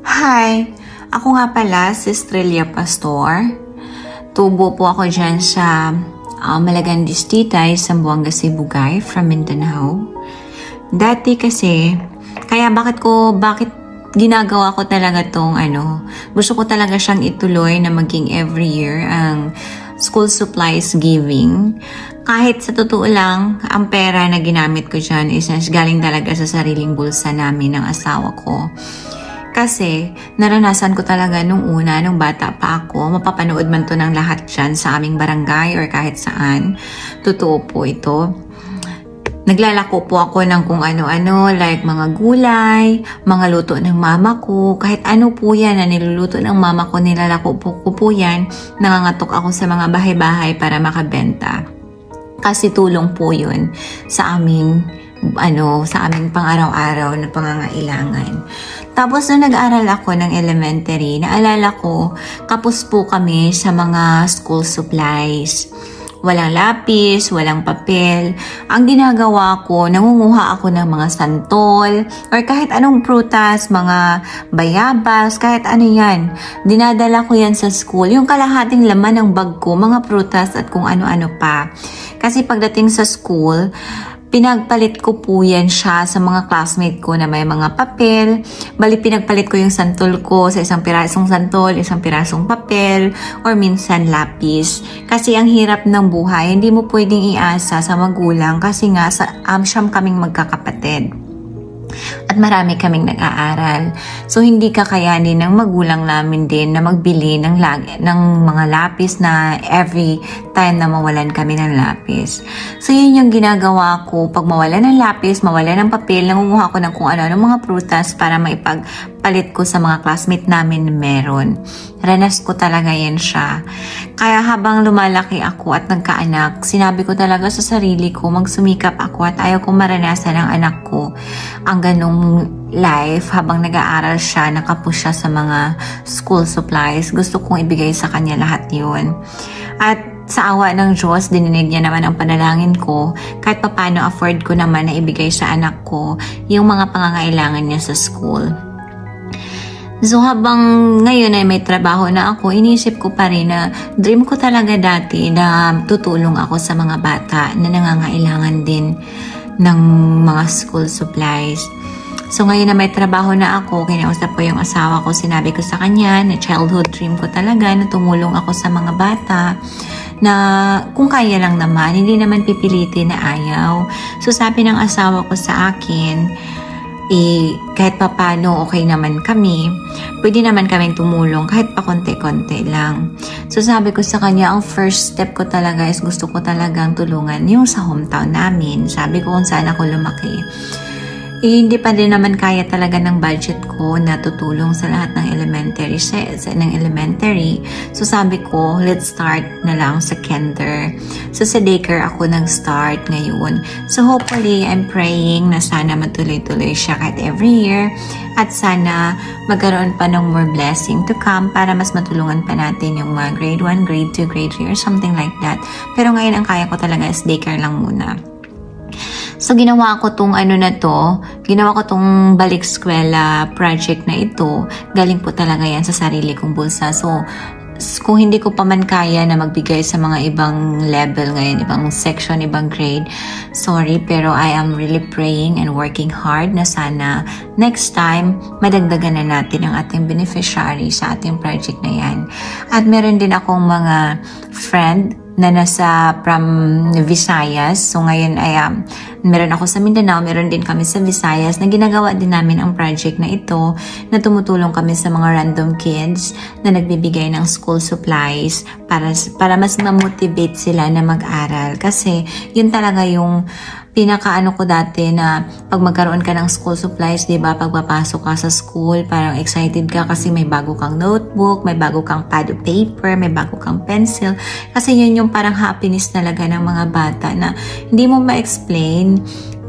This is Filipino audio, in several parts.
Hi! Ako nga pala, si Estrella Pastor. Tubo po ako dyan sa Malagan Distitay, Zamboanga, Sibugay, from Mindanao. Dati kasi, kaya bakit ginagawa ko talaga tong gusto ko talaga siyang ituloy na maging every year ang school supplies giving. Kahit sa totoo lang, ang pera na ginamit ko dyan is galing talaga sa sariling bulsa namin ng asawa ko. Kasi naranasan ko talaga nung bata pa ako, mapapanood man to ng lahat dyan sa aming barangay or kahit saan. Totoo po ito. Naglalako po ako ng kung ano-ano, like mga gulay, mga luto ng mama ko, kahit ano po yan na niluluto ng mama ko, nilalako po yan. Nangangatok ako sa mga bahay-bahay para makabenta. Kasi tulong po yun sa aming pang-araw-araw na pangangailangan. Tapos nung nag-aral ako ng elementary, naalala ko, kapos po kami sa mga school supplies. Walang lapis, walang papel. Ang ginagawa ko, nangunguha ako ng mga santol or kahit anong prutas, mga bayabas, kahit ano yan. Dinadala ko yan sa school. Yung kalahating laman ng bag ko, mga prutas at kung ano-ano pa. Kasi pagdating sa school, pinagpalit ko po yan siya sa mga classmate ko na may mga papel. Bali, pinagpalit ko yung santol ko sa isang pirasong santol, isang pirasong papel, or minsan lapis. Kasi ang hirap ng buhay, hindi mo pwedeng iasa sa magulang kasi nga siyam kaming magkakapatid. At marami kaming nag-aaral. So, hindi kakayanin ng magulang namin din na magbili ng mga lapis na every time na mawalan kami ng lapis. So, yun yung ginagawa ko. Pag mawalan ng lapis, mawalan ng papel, nangunguha ko ng kung ano-ano mga prutas para maipagpalit ko sa mga classmate namin na meron. Ranas ko talaga yan siya. Kaya habang lumalaki ako at nagkaanak, sinabi ko talaga sa sarili ko, magsumikap ako at ayaw kong maranasan ng anak ko ang ganong life habang nag-aaral siya, nakapos siya sa mga school supplies. Gusto kong ibigay sa kanya lahat yun. At sa awa ng Diyos, dininig niya naman ang panalangin ko. Kahit paano afford ko naman na ibigay sa anak ko yung mga pangangailangan niya sa school. So habang ngayon ay may trabaho na ako, inisip ko pa rin na dream ko talaga dati na tutulong ako sa mga bata na nangangailangan din ng mga school supplies. So ngayon na may trabaho na ako, kinausap ko yung asawa ko, sinabi ko sa kanya na childhood dream ko talaga na tumulong ako sa mga bata na kung kaya lang naman, hindi naman pipilitin na ayaw. So sabi ng asawa ko sa akin, kahit papano okay naman kami, pwede naman kaming tumulong kahit pa konti-konti lang. So sabi ko sa kanya, ang first step ko talaga is gusto ko talagang tulungan yung sa hometown namin. Sabi ko kung saan ako lumaki. Hindi pa din naman kaya talaga ng budget ko na tutulong sa lahat ng elementary. So sabi ko, let's start na lang sa kinder. So sa daycare ako nag-start ngayon. So hopefully, I'm praying na sana matuloy-tuloy siya kahit every year. At sana magkaroon pa ng more blessing to come para mas matulungan pa natin yung mga grade 1, grade 2, grade 3 or something like that. Pero ngayon ang kaya ko talaga is daycare lang muna. So, ginawa ko tong balik eskwela project na ito. Galing po talaga yan sa sarili kong bulsa. So, kung hindi ko pa man kaya na magbigay sa mga ibang level ngayon, ibang section, ibang grade, sorry, pero I am really praying and working hard na sana next time, madagdagan na natin ang ating beneficiary sa ating project na yan. At meron din akong mga friend na nasa from Visayas. So ngayon ay meron ako sa Mindanao, meron din kami sa Visayas na ginagawa din namin ang project na ito na tumutulong kami sa mga random kids na nagbibigay ng school supplies para mas ma-motivate sila na mag-aral. Kasi yun talaga yung pinakaano ko dati na pag magkaroon ka ng school supplies, di ba, pagpapasok ka sa school, parang excited ka kasi may bago kang notebook, may bago kang pad of paper, may bago kang pencil. Kasi yun yung parang happiness talaga ng mga bata na hindi mo ma-explain.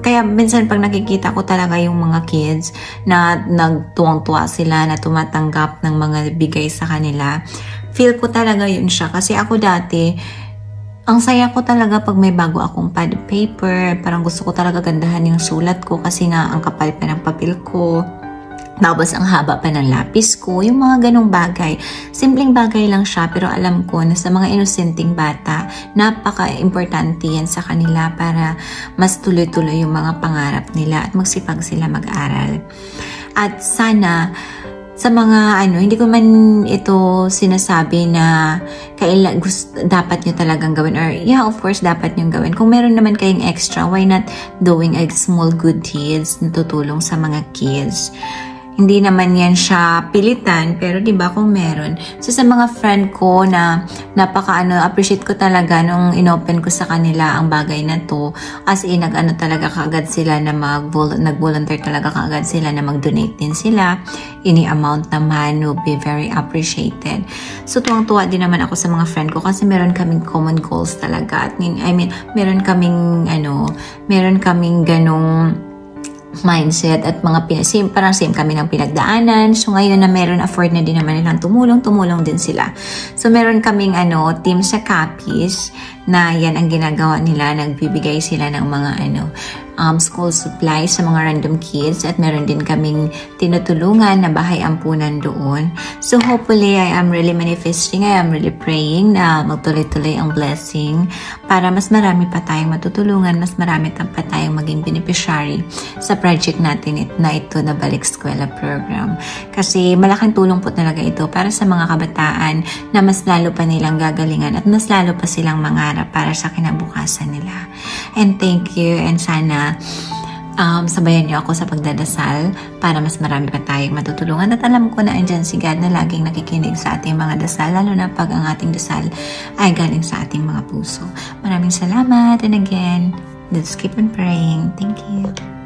Kaya minsan pag nakikita ko talaga yung mga kids na nagtuwang-tuwa sila na tumatanggap ng mga bigay sa kanila, feel ko talaga yun siya. Kasi ako dati, ang saya ko talaga pag may bago akong pad of paper. Parang gusto ko talaga gandahan yung sulat ko kasi nga ang kapal pa ng papel ko. Tapos ang haba pa ng lapis ko, yung mga ganong bagay. Simpleng bagay lang siya, pero alam ko na sa mga inosenteng bata, napaka-importante yan sa kanila para mas tuloy-tuloy yung mga pangarap nila at magsipag sila mag-aral. At sana, sa mga hindi ko man ito sinasabi na dapat nyo talagang gawin, or yeah, of course, dapat nyo gawin. Kung meron naman kayong extra, why not doing a small good deeds na tutulong sa mga kids? Hindi naman yan siya pilitan, pero di ba kung meron. So sa mga friend ko na appreciate ko talaga nung inopen ko sa kanila ang bagay na to. As in, talaga kaagad sila na nag-volunteer talaga kaagad sila na mag-donate din sila. Any amount naman will be very appreciated. So tuwang-tuwa din naman ako sa mga friend ko kasi meron kaming common goals talaga. Meron kaming ganong mindset at parang same kami ng pinagdaanan. So ngayon na meron, afford na din naman nilang tumulong din sila. So meron kaming team sa Capis na yan ang ginagawa nila, nagbibigay sila ng mga school supplies sa mga random kids, at meron din kaming tinutulungan na bahay ampunan doon. So hopefully, I am really manifesting, I am really praying na magtuloy-tuloy ang blessing para mas marami pa tayong matutulungan, mas marami pa tayong maging beneficiary sa project natin na ito na Balik Eskwela program. Kasi malaking tulong po talaga ito para sa mga kabataan na mas lalo pa nilang gagalingan at mas lalo pa silang mangarap para sa kinabukasan nila. And thank you, and sana sabayan niyo ako sa pagdadasal para mas marami pa tayong matutulungan. At alam ko na andyan si God na laging nakikinig sa ating mga dasal, lalo na pag ang ating dasal ay galing sa ating mga puso. Maraming salamat, and again, let's keep on praying. Thank you.